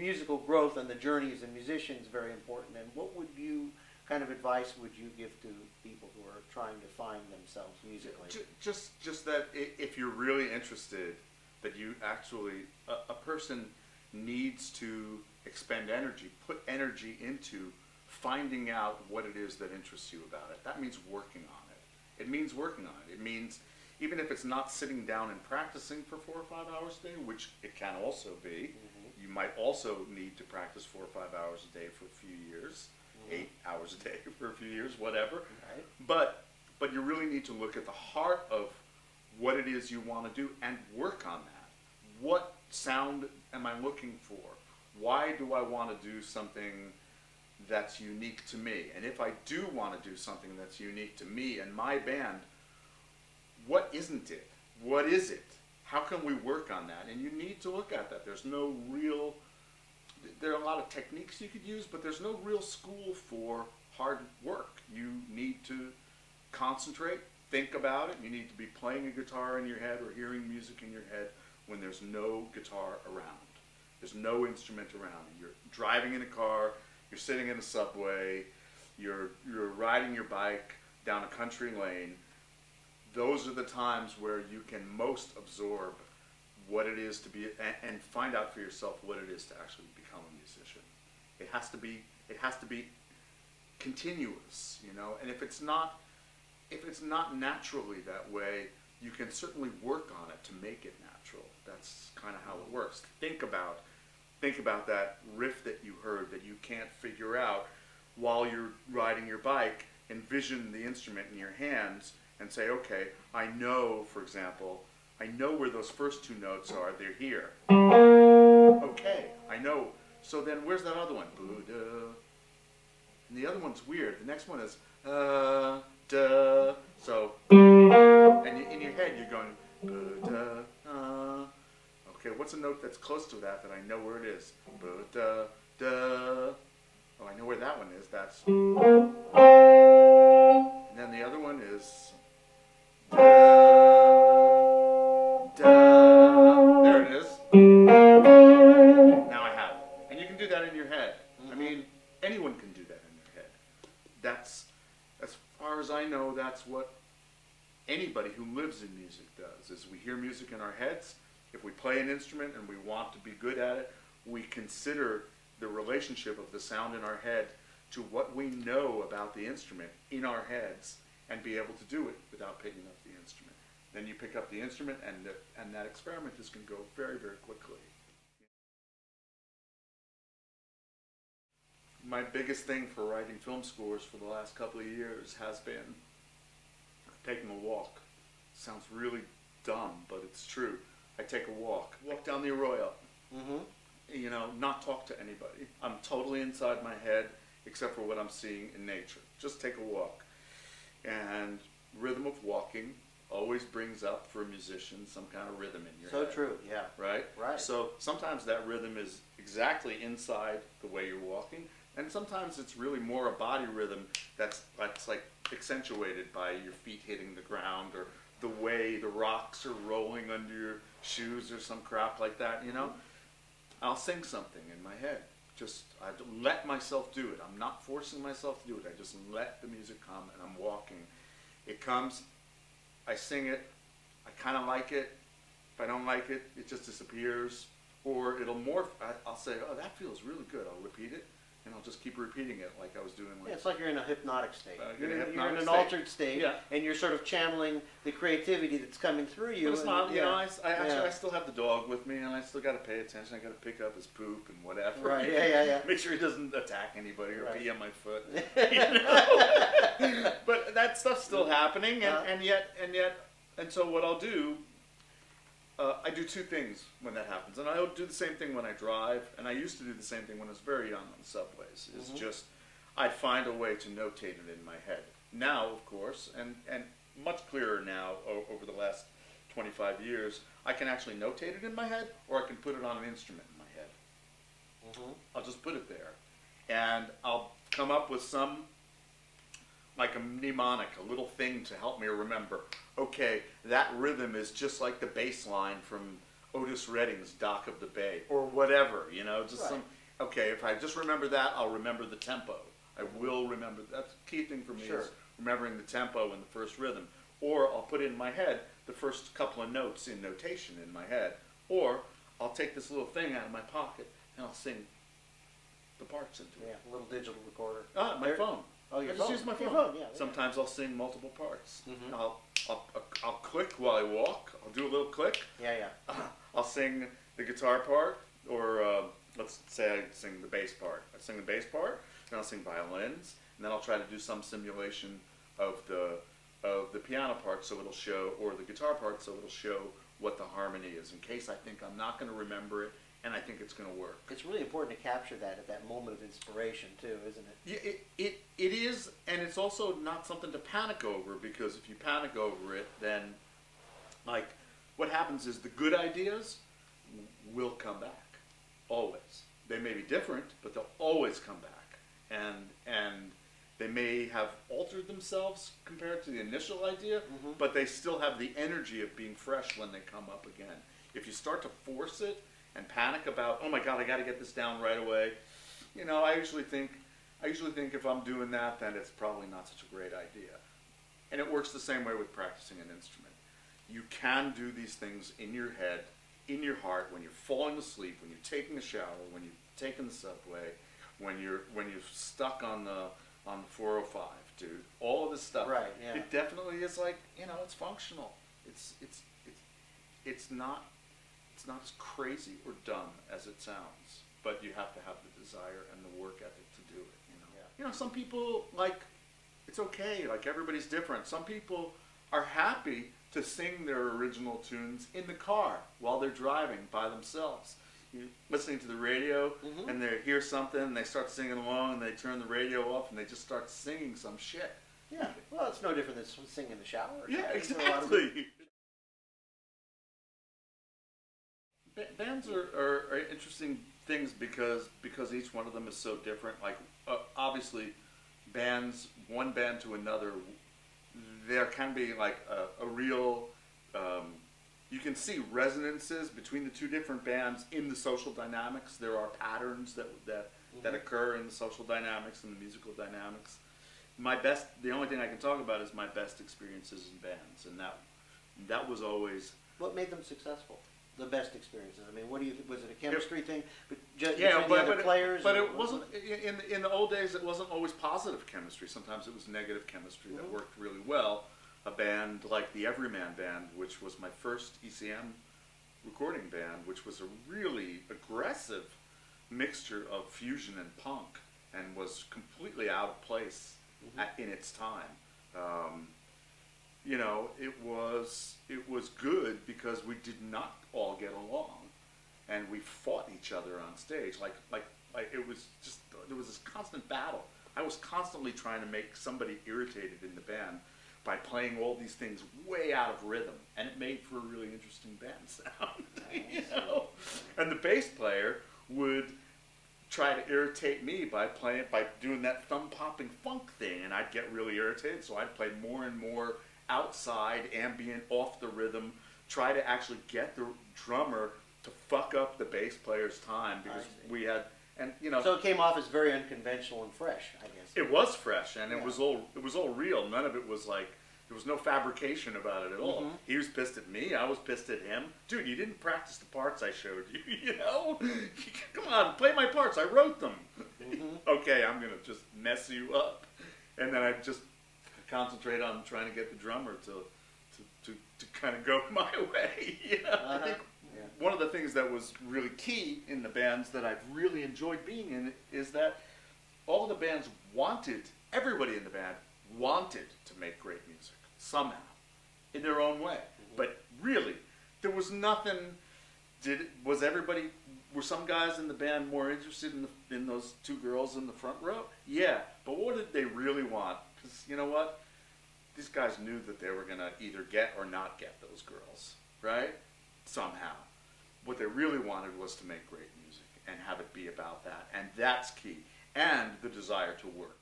musical growth and the journey as a musician is very important. And what would you kind of advice would you give to people who are trying to find themselves musically? Just that if you're really interested, that you actually a person needs to expend energy, put energy into finding out what it is that interests you about it. That means working on it. It means working on it. It means even if it's not sitting down and practicing for 4 or 5 hours a day, which it can also be. You might also need to practice 4 or 5 hours a day for a few years, 8 hours a day for a few years, whatever. Right. But you really need to look at the heart of what it is you want to do and work on that. What sound am I looking for? Why do I want to do something that's unique to me? And if I do want to do something that's unique to me and my band, what isn't it? What is it? How can we work on that? And you need to look at that. There's no real, there are a lot of techniques you could use, but there's no real school for hard work. You need to concentrate, think about it. You need to be playing a guitar in your head or hearing music in your head when there's no guitar around. There's no instrument around. You're driving in a car, you're sitting in a subway, you're riding your bike down a country lane. Those are the times where you can most absorb what it is to be and find out for yourself what it is to actually become a musician. It has to be continuous, you know. And if it's not naturally that way, you can certainly work on it to make it natural. That's kind of how it works. Think about that riff that you heard that you can't figure out while you're riding your bike. Envision the instrument in your hands and say, okay, I know, for example, I know where those first 2 notes are. They're here. Okay, I know. So then where's that other one? Buddha. And the other one's weird. The next one is duh. So, and in your head you're going Buddha. Okay, what's a note that's close to that I know where it is? Buddha. Duh. Oh, I know where that one is. That's. And then the other one is. There it is. Now I have it. And you can do that in your head. I mean, anyone can do that in their head. That's, as far as I know, that's what anybody who lives in music does, is we hear music in our heads. If we play an instrument and we want to be good at it, we consider the relationship of the sound in our head to what we know about the instrument in our heads and be able to do it without picking up the instrument. Then you pick up the instrument and that experiment is going to go very, very quickly. My biggest thing for writing film scores for the last couple of years has been taking a walk. Sounds really dumb, but it's true. I take a walk down the arroyo. You know, not talk to anybody. I'm totally inside my head except for what I'm seeing in nature. Just take a walk. And rhythm of walking always brings up, for a musician, some kind of rhythm in your head. So true, yeah. Right? Right. So sometimes that rhythm is exactly inside the way you're walking, and sometimes it's really more a body rhythm that's like accentuated by your feet hitting the ground or the way the rocks are rolling under your shoes or some crap like that, you know? I'll sing something in my head. Just, I let myself do it. I'm not forcing myself to do it. I just let the music come and I'm walking. It comes, I sing it, I kind of like it. If I don't like it, it just disappears. Or it'll morph, I'll say, oh, that feels really good. I'll repeat it. And I'll just keep repeating it like I was doing. Like, yeah, it's like you're in a hypnotic state. You're in an state. Altered state, and you're sort of channeling the creativity that's coming through you. But it's not, you know, I still have the dog with me, and I still got to pay attention. I got to pick up his poop and whatever. Right, yeah. Make sure he doesn't attack anybody or pee on my foot. You know? But that stuff's still happening, and so what I'll do, I do 2 things when that happens, and I'll do the same thing when I drive, and I used to do the same thing when I was very young on the subways. It's just, I'd find a way to notate it in my head. Now, of course, and much clearer now over the last 25 years, I can actually notate it in my head, or I can put it on an instrument in my head. I'll just put it there, and I'll come up with some, like a mnemonic, a little thing to help me remember. Okay, that rhythm is just like the bass line from Otis Redding's Dock of the Bay or whatever, you know, just some, okay, if I just remember that, I'll remember the tempo. I will remember, that's the key thing for me is remembering the tempo and the first rhythm. Or I'll put in my head the first couple of notes in notation in my head. Or I'll take this little thing out of my pocket and I'll sing the parts into it. Yeah, a little digital recorder. Ah, my phone. Oh, your I phone. just use my phone. Your phone, yeah. Sometimes I'll sing multiple parts. I'll click while I walk. I'll do a little click. Yeah, yeah. I'll sing the guitar part, or let's say I sing the bass part. I sing the bass part, then I'll sing violins, and then I'll try to do some simulation of the piano part, so it'll show, or the guitar part, so it'll show what the harmony is, in case I think I'm not going to remember it, and I think it's going to work. It's really important to capture that at that moment of inspiration too, isn't it? Yeah, it is, and it's also not something to panic over, because if you panic over it, then, like, what happens is the good ideas will come back, always. They may be different, but they'll always come back, and they may have altered themselves compared to the initial idea, but they still have the energy of being fresh when they come up again. If you start to force it and panic about, oh my God, I got to get this down right away, you know, I usually think if I'm doing that, then it's probably not such a great idea. And it works the same way with practicing an instrument. You can do these things in your head, in your heart, when you're falling asleep, when you're taking a shower, when you're taking the subway, when you're stuck on the 405, dude. All of this stuff. Right. Yeah. It definitely is, like, you know, it's functional. It's not as crazy or dumb as it sounds, but you have to have the desire and the work ethic to do it. You know. Yeah. You know, some people, like, it's okay. Like, everybody's different. Some people are happy to sing their original tunes in the car while they're driving by themselves. You're listening to the radio, and they hear something, and they start singing along, and they turn the radio off, and they just start singing some shit. Yeah, well, it's no different than singing in the shower. Yeah, exactly. Bands are interesting things because each one of them is so different. Like, obviously, bands, one band to another, there can be like a real, you can see resonances between the two different bands in the social dynamics. There are patterns that occur in the social dynamics and the musical dynamics. The only thing I can talk about is my best experiences in bands, and that was always. What made them successful? The best experiences. I mean, what do you think? Was it a chemistry thing? But players. But it wasn't in the old days. It wasn't always positive chemistry. Sometimes it was negative chemistry that worked really well. A band like the Everyman Band, which was my first ECM recording band, which was a really aggressive mixture of fusion and punk, and was completely out of place in its time. You know, it was good because we did not all get along, and we fought each other on stage. Like it was just, there was this constant battle. I was constantly trying to make somebody irritated in the band by playing all these things way out of rhythm, and it made for a really interesting band sound. You know, and the bass player would try to irritate me by doing that thumb popping funk thing, and I'd get really irritated. So I'd play more and more outside, ambient, off the rhythm, try to actually get the drummer to fuck up the bass player's time, because we had, and you know. So it came off as very unconventional and fresh, I guess. It was fresh, and it was all real. None of it was like, there was no fabrication about it at all. He was pissed at me, I was pissed at him. Dude, you didn't practice the parts I showed you, you know? Come on, play my parts, I wrote them. Okay, I'm gonna just mess you up. And then I just concentrate on trying to get the drummer to kind of go my way. You know? I think one of the things that was really key in the bands that I've really enjoyed being in is that all the bands wanted, everybody in the band wanted to make great music, somehow, in their own way. But really, there was nothing, were some guys in the band more interested in those two girls in the front row? Yeah, but what did they really want? Because, you know what? These guys knew that they were going to either get or not get those girls, right? Somehow. What they really wanted was to make great music and have it be about that. And that's key. And the desire to work.